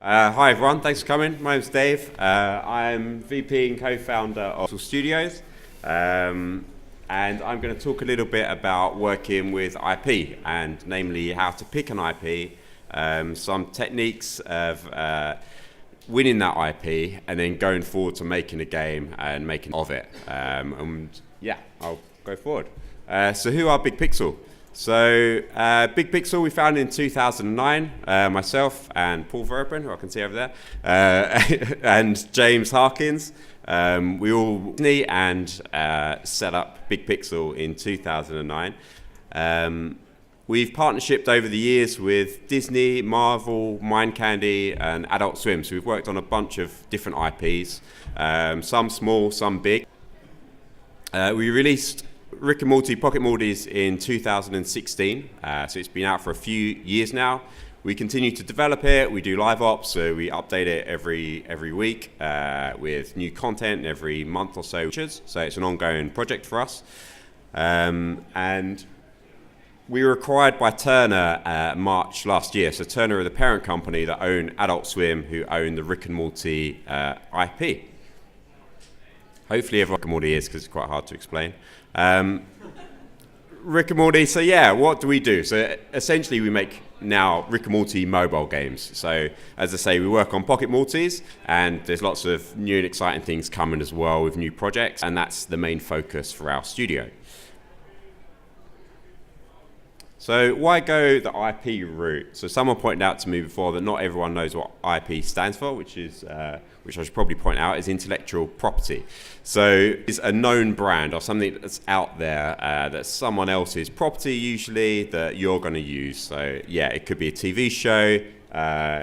Hi everyone, thanks for coming. My name's Dave. I'm VP and co-founder of Studios, and I'm going to talk a little bit about working with IP, and namely how to pick an IP, some techniques of winning that IP, and then going forward to making a game and making of it. And yeah, I'll go forward. So who are Big Pixel? So Big Pixel we founded in 2009, myself and Paul Verben, who I can see over there, and James Harkins. We all and set up Big Pixel in 2009. We've partnershiped over the years with Disney, Marvel, Mind Candy, and Adult Swim. So we've worked on a bunch of different IPs, some small, some big. We released Rick and Morty, Pocket Mortys in 2016, so it's been out for a few years now. We continue to develop it, we do live ops, so we update it every week with new content every month or so. So it's an ongoing project for us. And we were acquired by Turner March last year. So Turner are the parent company that own Adult Swim, who own the Rick and Morty IP. Hopefully everyone Rick and Morty is, because it's quite hard to explain. Rick and Morty, so yeah, what do we do? So essentially we make now Rick and Morty mobile games. So as I say, we work on Pocket Mortys, and there's lots of new and exciting things coming as well with new projects, and that's the main focus for our studio. So why go the IP route? So someone pointed out to me before that not everyone knows what IP stands for, which I should probably point out is intellectual property. So it's a known brand or something that's out there that's someone else's property usually that you're going to use. So yeah, it could be a TV show,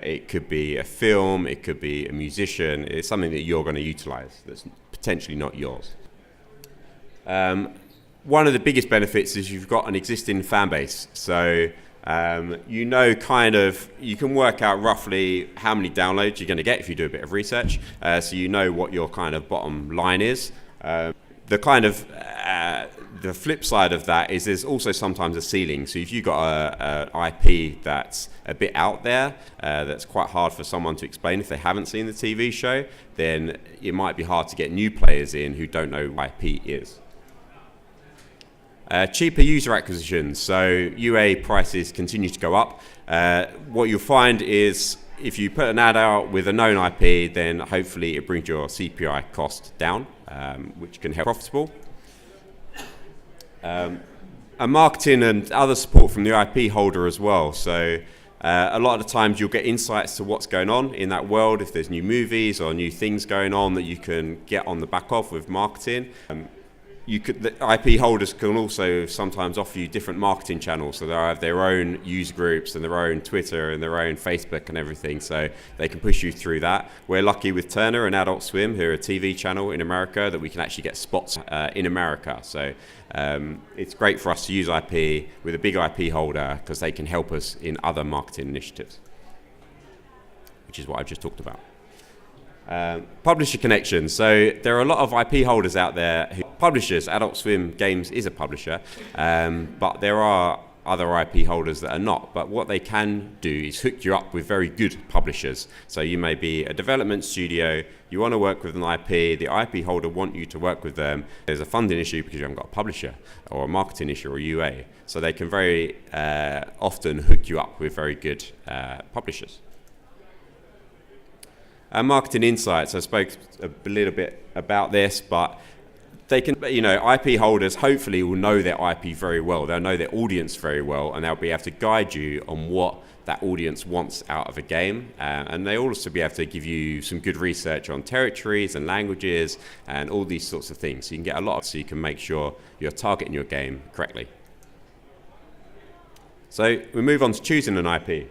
it could be a film, it could be a musician. It's something that you're going to utilize that's potentially not yours. One of the biggest benefits is you've got an existing fan base. So you can work out roughly how many downloads you're going to get if you do a bit of research. So you know what your kind of bottom line is. The flip side of that is there's also sometimes a ceiling. So if you've got an IP that's a bit out there, that's quite hard for someone to explain if they haven't seen the TV show, then it might be hard to get new players in who don't know what IP is. Cheaper user acquisition, so UA prices continue to go up. What you'll find is if you put an ad out with a known IP, then hopefully it brings your CPI cost down, which can help profitable. And marketing and other support from the IP holder as well. So a lot of the times you'll get insights to what's going on in that world, if there's new movies or new things going on that you can get on the back of with marketing. The IP holders can also sometimes offer you different marketing channels, so they have their own user groups and their own Twitter and their own Facebook and everything, so they can push you through that. We're lucky with Turner and Adult Swim, who are a TV channel in America, that we can actually get spots in America. So it's great for us to use IP with a big IP holder because they can help us in other marketing initiatives, which is what I've just talked about. Publisher connections. So there are a lot of IP holders out there who publishers. Adult Swim Games is a publisher, but there are other IP holders that are not. But what they can do is hook you up with very good publishers. So you may be a development studio, you want to work with an IP, the IP holder want you to work with them. There's a funding issue because you haven't got a publisher, or a marketing issue, or UA. So they can very often hook you up with very good publishers. Marketing insights, I spoke a little bit about this, but they can, IP holders hopefully will know their IP very well. They'll know their audience very well, and they'll be able to guide you on what that audience wants out of a game. And they'll also be able to give you some good research on territories and languages and all these sorts of things. So you can get a lot so you can make sure you're targeting your game correctly. So we move on to choosing an IP.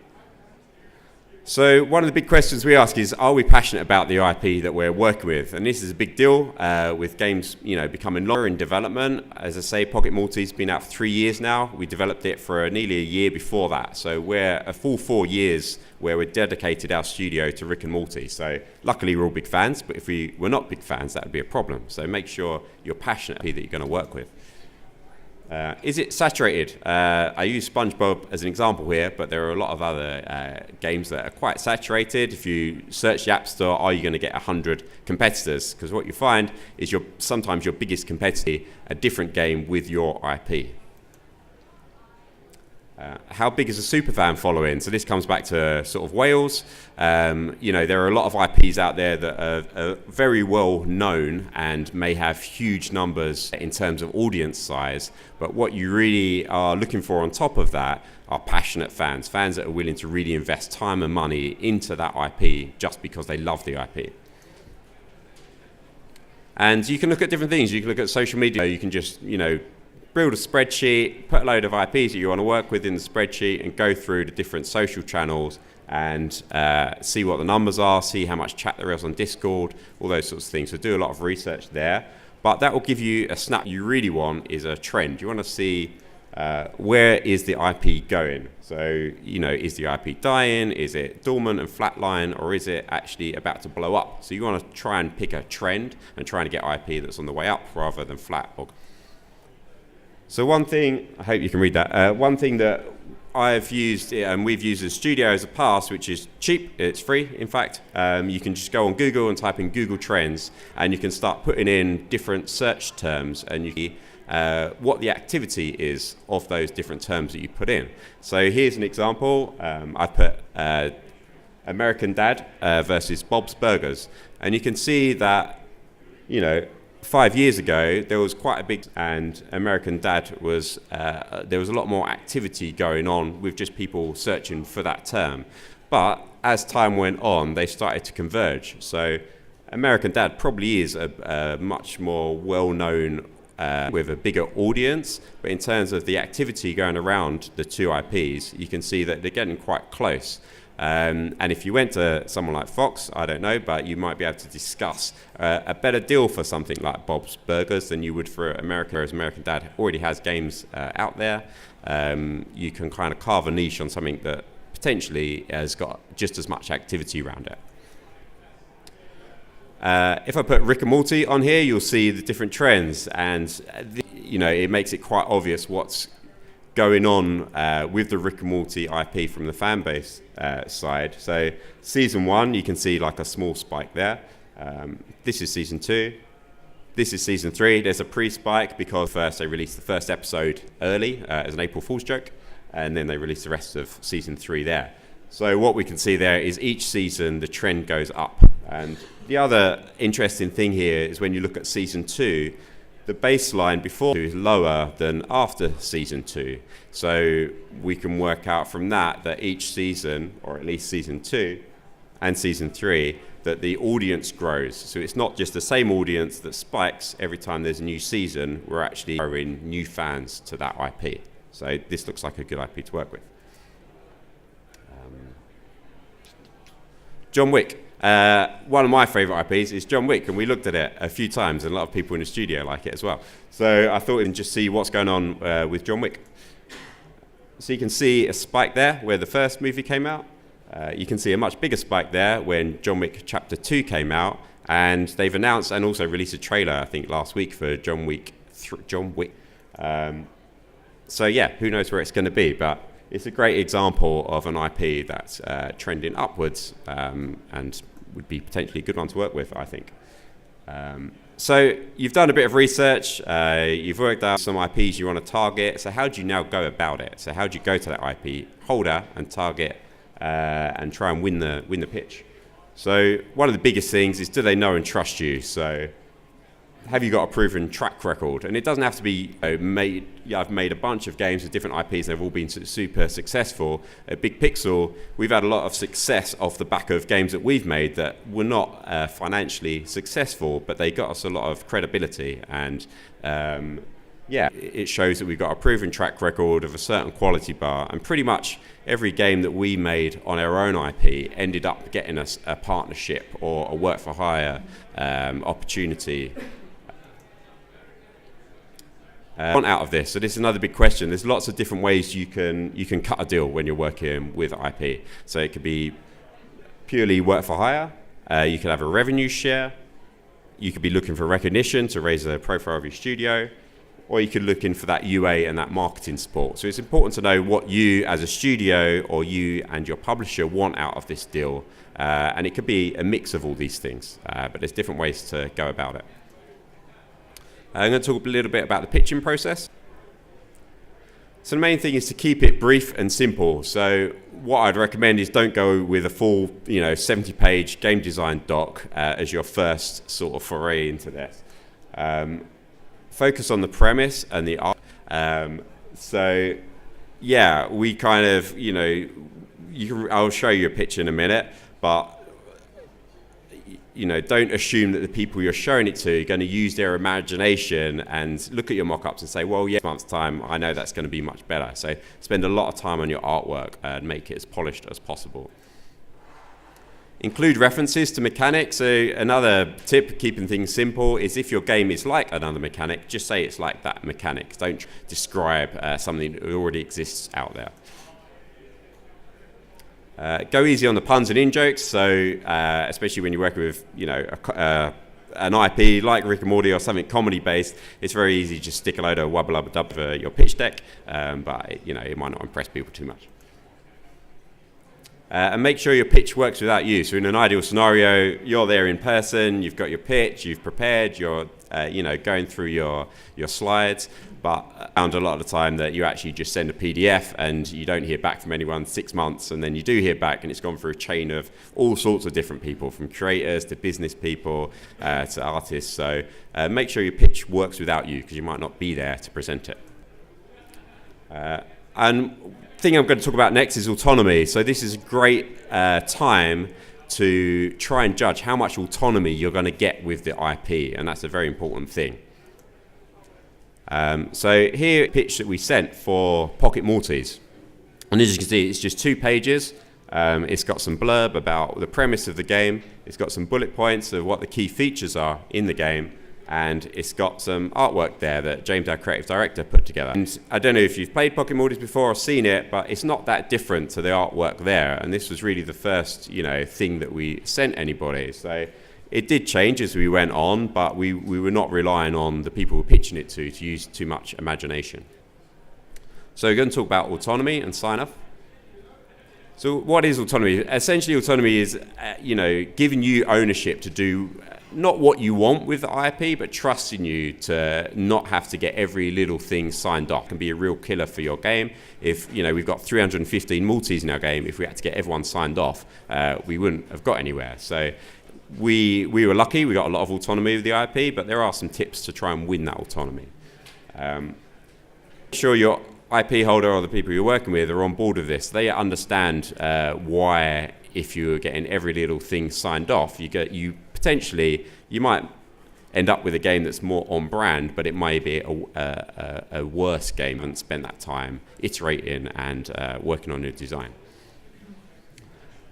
So one of the big questions we ask is, are we passionate about the IP that we're working with? And this is a big deal with games, becoming longer in development. As I say, Pocket Morty's been out for 3 years now. We developed it for nearly a year before that. So we're a full 4 years where we've dedicated our studio to Rick and Morty. So luckily we're all big fans, but if we were not big fans, that would be a problem. So make sure you're passionate that you're going to work with. Is it saturated? I use SpongeBob as an example here, but there are a lot of other games that are quite saturated. If you search the App Store, are you going to get 100 competitors? Because what you find is sometimes your biggest competitor, a different game with your IP. How big is a superfan following? So this comes back to sort of Wales. There are a lot of IPs out there that are very well known and may have huge numbers in terms of audience size. But what you really are looking for on top of that are passionate fans that are willing to really invest time and money into that IP just because they love the IP. And you can look at different things. You can look at social media. You can just, build a spreadsheet, put a load of IPs that you want to work with in the spreadsheet and go through the different social channels and see what the numbers are, see how much chat there is on Discord, all those sorts of things. So do a lot of research there. But that will give you a snap. You really want is a trend. You want to see where is the IP going. So, is the IP dying? Is it dormant and flatline? Or is it actually about to blow up? So you want to try and pick a trend and try and get IP that's on the way up rather than flat. So one thing, I hope you can read that, one thing that I've used and we've used as studios in the past, which is cheap, it's free in fact, you can just go on Google and type in Google Trends and you can start putting in different search terms and you see what the activity is of those different terms that you put in. So here's an example, I put American Dad versus Bob's Burgers, and you can see that, 5 years ago, there was quite a big, and American Dad was, there was a lot more activity going on with just people searching for that term. But as time went on, they started to converge. So American Dad probably is a much more well-known with a bigger audience. But in terms of the activity going around the two IPs, you can see that they're getting quite close. And if you went to someone like Fox, I don't know, but you might be able to discuss a better deal for something like Bob's Burgers than you would for American, whereas American Dad already has games out there. You can kind of carve a niche on something that potentially has got just as much activity around it. If I put Rick and Morty on here, you'll see the different trends, and it makes it quite obvious what's going on with the Rick and Morty IP from the fan base side. So season 1, you can see like a small spike there. This is season 2. This is season 3. There's a pre-spike because first they released the first episode early as an April Fool's joke, and then they released the rest of season 3 there. So what we can see there is each season the trend goes up. And the other interesting thing here is when you look at season 2, the baseline before is lower than after season 2. So we can work out from that each season, or at least season 2 and season 3, that the audience grows. So it's not just the same audience that spikes every time there's a new season. We're actually growing new fans to that IP. So this looks like a good IP to work with. John Wick. One of my favourite IPs is John Wick, and we looked at it a few times, and a lot of people in the studio like it as well. So I thought we'd just see what's going on with John Wick. So you can see a spike there where the first movie came out. You can see a much bigger spike there when John Wick Chapter 2 came out, and they've announced and also released a trailer, I think, last week for John Wick. So yeah, who knows where it's going to be, but it's a great example of an IP that's trending upwards and would be potentially a good one to work with, I think. So you've done a bit of research, you've worked out some IPs you want to target, so how do you now go about it? So how do you go to that IP holder and target and try and win the pitch? So one of the biggest things is, do they know and trust you? So have you got a proven track record? And it doesn't have to be I've made a bunch of games with different IPs, they've all been super successful. At Big Pixel, we've had a lot of success off the back of games that we've made that were not financially successful, but they got us a lot of credibility. And it shows that we've got a proven track record of a certain quality bar. And pretty much every game that we made on our own IP ended up getting us a partnership or a work for hire opportunity. Out of this. So this is another big question. There's lots of different ways you can cut a deal when you're working with IP. So it could be purely work for hire. You could have a revenue share. You could be looking for recognition to raise the profile of your studio. or you could look in for that UA and that marketing support. So it's important to know what you as a studio or you and your publisher want out of this deal. And it could be a mix of all these things, but there's different ways to go about it. I'm going to talk a little bit about the pitching process. So the main thing is to keep it brief and simple. So what I'd recommend is don't go with a full 70-page game design doc as your first sort of foray into this. Focus on the premise and the art. So yeah, we kind of, I'll show you a pitch in a minute, but don't assume that the people you're showing it to are going to use their imagination and look at your mock-ups and say, well, yeah, month's time, I know that's going to be much better. So spend a lot of time on your artwork and make it as polished as possible. Include references to mechanics. So another tip, keeping things simple, is if your game is like another mechanic, just say it's like that mechanic. Don't describe something that already exists out there. Go easy on the puns and in-jokes, so especially when you're working with an IP like Rick and Morty or something comedy-based, it's very easy to just stick a load of wubba-lubba-dub for your pitch deck, but it might not impress people too much. And make sure your pitch works without you. So in an ideal scenario, you're there in person, you've got your pitch, you've prepared, you're going through your slides, but I found a lot of the time that you actually just send a PDF and you don't hear back from anyone 6 months, and then you do hear back and it's gone through a chain of all sorts of different people, from creators to business people to artists. So make sure your pitch works without you, because you might not be there to present it. And the thing I'm going to talk about next is autonomy. So this is a great time to try and judge how much autonomy you're going to get with the IP, and that's a very important thing. So here, a pitch that we sent for Pocket Maltese, and as you can see, it's just 2 pages. It's got some blurb about the premise of the game. It's got some bullet points of what the key features are in the game, and it's got some artwork there that James, our creative director, put together. And I don't know if you've played Pocket Maltese before or seen it, but it's not that different to the artwork there. And this was really the first, thing that we sent anybody. So it did change as we went on, but we were not relying on the people we were pitching it to use too much imagination. So we're going to talk about autonomy and sign-off. So what is autonomy? Essentially, autonomy is, giving you ownership to do not what you want with the IP, but trusting you to not have to get every little thing signed off. It can be a real killer for your game. If we've got 315 Maltese in our game, if we had to get everyone signed off, we wouldn't have got anywhere. So we were lucky, we got a lot of autonomy with the IP, but there are some tips to try and win that autonomy. Make sure your IP holder or the people you're working with are on board with this. They understand why, if you're getting every little thing signed off, you might end up with a game that's more on brand, but it may be a worse game and spend that time iterating and working on your design.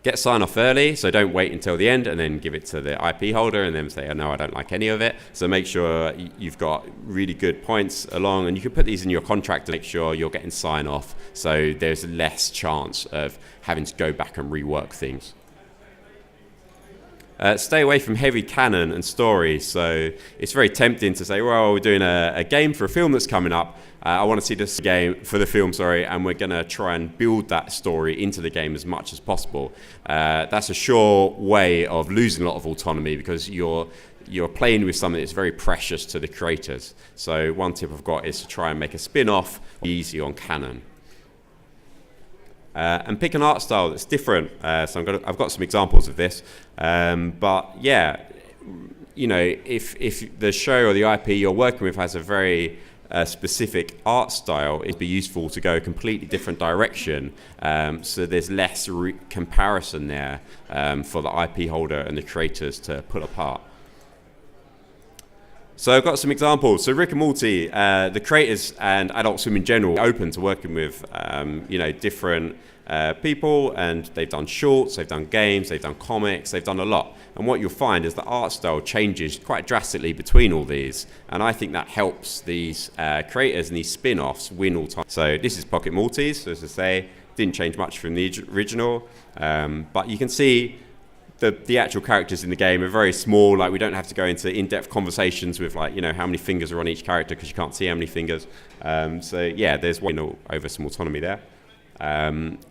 Get sign off early, so don't wait until the end and then give it to the IP holder and then say, oh no, I don't like any of it. So make sure you've got really good points along, and you can put these in your contract to make sure you're getting sign off, so there's less chance of having to go back and rework things. Stay away from heavy canon and stories. So it's very tempting to say, well, we're doing a game for a film that's coming up. I want to see this game for the film, and we're going to try and build that story into the game as much as possible. That's a sure way of losing a lot of autonomy, because you're playing with something that's very precious to the creators. So one tip I've got is to try and make a spin-off easy on canon. And pick an art style that's different. So I've got some examples of this. But yeah, if the show or the IP you're working with has a very specific art style, it'd be useful to go a completely different direction. So there's less comparison there for the IP holder and the creators to pull apart. So I've got some examples. So Rick and Morty, the creators and Adult Swim in general, are open to working with different people, and they've done shorts, they've done games, they've done comics, they've done a lot. And what you'll find is the art style changes quite drastically between all these, and I think that helps these creators and these spin-offs win all time. So this is Pocket Maltese, so as I say, didn't change much from the original, but you can see the actual characters in the game are very small. Like, we don't have to go into in-depth conversations with, like, how many fingers are on each character, because you can't see how many fingers. So yeah, there's one over some autonomy there.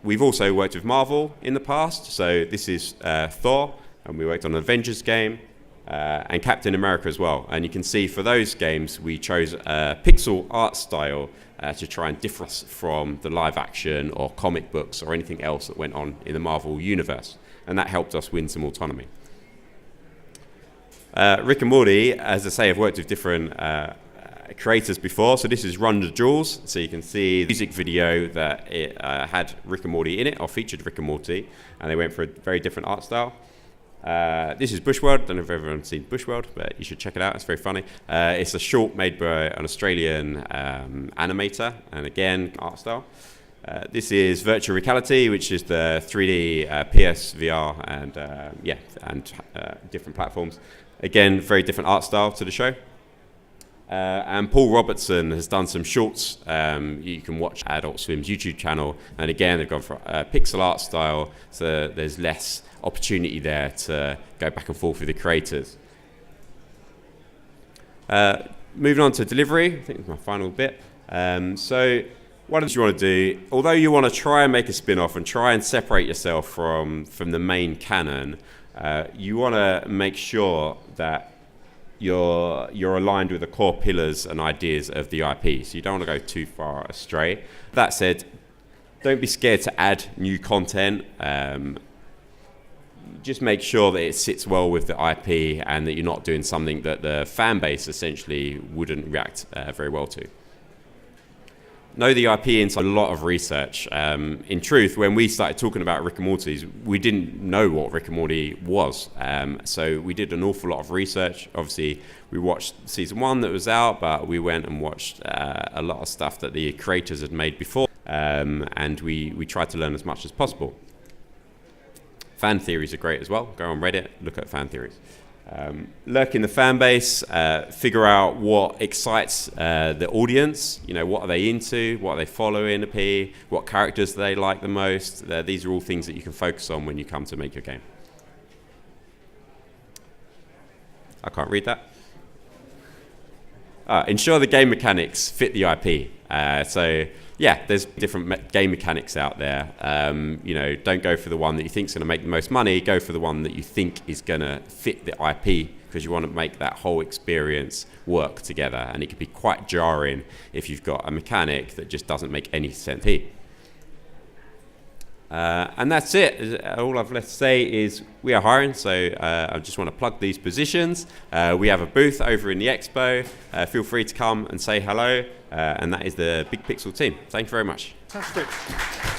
We've also worked with Marvel in the past. So this is Thor, and we worked on an Avengers game, and Captain America as well. And you can see for those games, we chose a pixel art style to try and differ us from the live action or comic books or anything else that went on in the Marvel universe. And that helped us win some autonomy. Rick and Morty, as I say, I've worked with different creators before. So this is Run the Jewels. So you can see the music video that it had Rick and Morty in it, or featured Rick and Morty, and they went for a very different art style. This is Bushworld. I don't know if everyone's seen Bushworld, but you should check it out. It's very funny. It's a short made by an Australian animator, and again, art style. This is virtual reality, which is the 3D PSVR and different platforms. Again, very different art style to the show. And Paul Robertson has done some shorts. You can watch Adult Swim's YouTube channel, and again, they've gone for pixel art style, so there's less opportunity there to go back and forth with the creators. Moving on to delivery, I think it's my final bit. So what you want to do, although you want to try and make a spin-off and try and separate yourself from the main canon, you want to make sure that you're aligned with the core pillars and ideas of the IP. So you don't want to go too far astray. That said, don't be scared to add new content. Just make sure that it sits well with the IP and that you're not doing something that the fan base essentially wouldn't react very well to. Know the IP into a lot of research. In truth, when we started talking about Rick and Morty, we didn't know what Rick and Morty was. So we did an awful lot of research. Obviously, we watched season 1 that was out, but we went and watched a lot of stuff that the creators had made before, and we tried to learn as much as possible. Fan theories are great as well. Go on Reddit, look at fan theories. Lurk in the fan base, figure out what excites the audience. What are they into? What are they following? What characters do they like the most? These are all things that you can focus on when you come to make your game. I can't read that. Ensure the game mechanics fit the IP. So yeah, there's different game mechanics out there. Don't go for the one that you think is going to make the most money. Go for the one that you think is going to fit the IP, because you want to make that whole experience work together. And it can be quite jarring if you've got a mechanic that just doesn't make any sense. And that's it. All I've left to say is we are hiring, so I just want to plug these positions. We have a booth over in the expo. Feel free to come and say hello. And that is the Big Pixel team. Thank you very much. Fantastic.